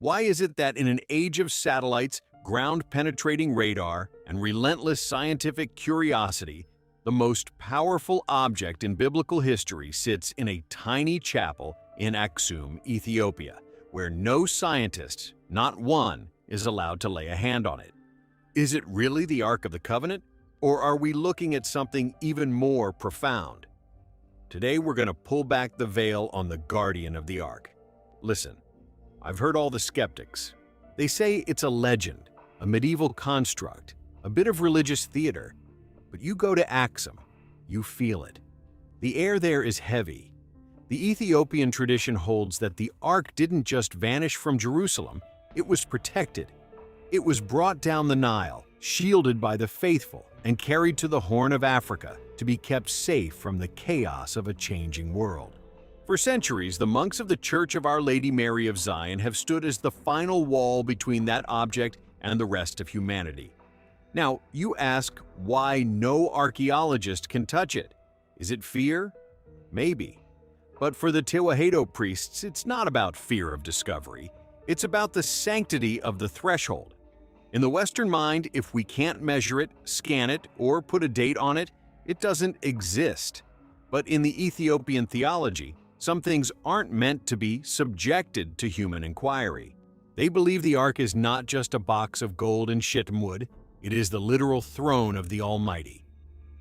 Why is it that in an age of satellites, ground-penetrating radar, and relentless scientific curiosity, the most powerful object in biblical history sits in a tiny chapel in Axum, Ethiopia, where no scientist, not one, is allowed to lay a hand on it? Is it really the Ark of the Covenant, or are we looking at something even more profound? Today we're going to pull back the veil on the guardian of the Ark. Listen, I've heard all the skeptics. They say it's a legend, a medieval construct, a bit of religious theater. But you go to Axum, you feel it. The air there is heavy. The Ethiopian tradition holds that the Ark didn't just vanish from Jerusalem, it was protected. It was brought down the Nile, shielded by the faithful, and carried to the Horn of Africa to be kept safe from the chaos of a changing world. For centuries, the monks of the Church of Our Lady Mary of Zion have stood as the final wall between that object and the rest of humanity. Now, you ask why no archaeologist can touch it. Is it fear? Maybe. But for the Tewahedo priests, it's not about fear of discovery. It's about the sanctity of the threshold. In the Western mind, if we can't measure it, scan it, or put a date on it, it doesn't exist. But in the Ethiopian theology, some things aren't meant to be subjected to human inquiry. They believe the Ark is not just a box of gold and shittim wood, it is the literal throne of the Almighty.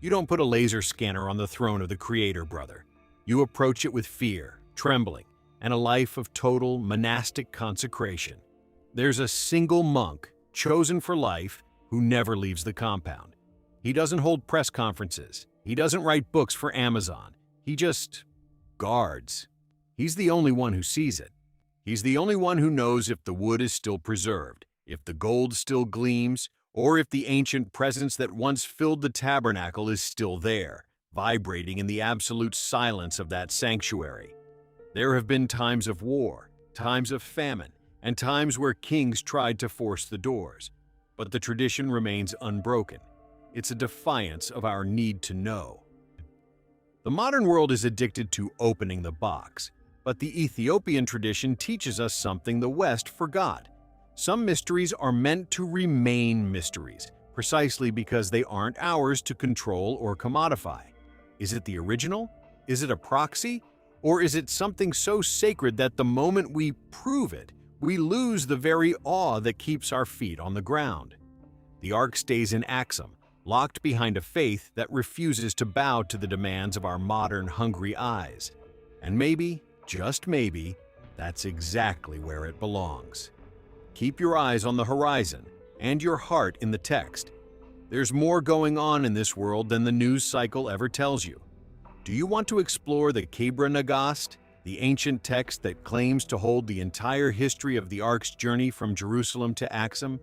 You don't put a laser scanner on the throne of the Creator, brother. You approach it with fear, trembling, and a life of total monastic consecration. There's a single monk, chosen for life, who never leaves the compound. He doesn't hold press conferences. He doesn't write books for Amazon. He just guards. He's the only one who sees it. He's the only one who knows if the wood is still preserved, if the gold still gleams, or if the ancient presence that once filled the tabernacle is still there, vibrating in the absolute silence of that sanctuary. There have been times of war, times of famine, and times where kings tried to force the doors. But the tradition remains unbroken. It's a defiance of our need to know. The modern world is addicted to opening the box, but the Ethiopian tradition teaches us something the West forgot. Some mysteries are meant to remain mysteries, precisely because they aren't ours to control or commodify. Is it the original? Is it a proxy? Or is it something so sacred that the moment we prove it, we lose the very awe that keeps our feet on the ground? The Ark stays in Axum, locked behind a faith that refuses to bow to the demands of our modern, hungry eyes. And maybe, just maybe, that's exactly where it belongs. Keep your eyes on the horizon and your heart in the text. There's more going on in this world than the news cycle ever tells you. Do you want to explore the Kebra Nagast, the ancient text that claims to hold the entire history of the Ark's journey from Jerusalem to Axum?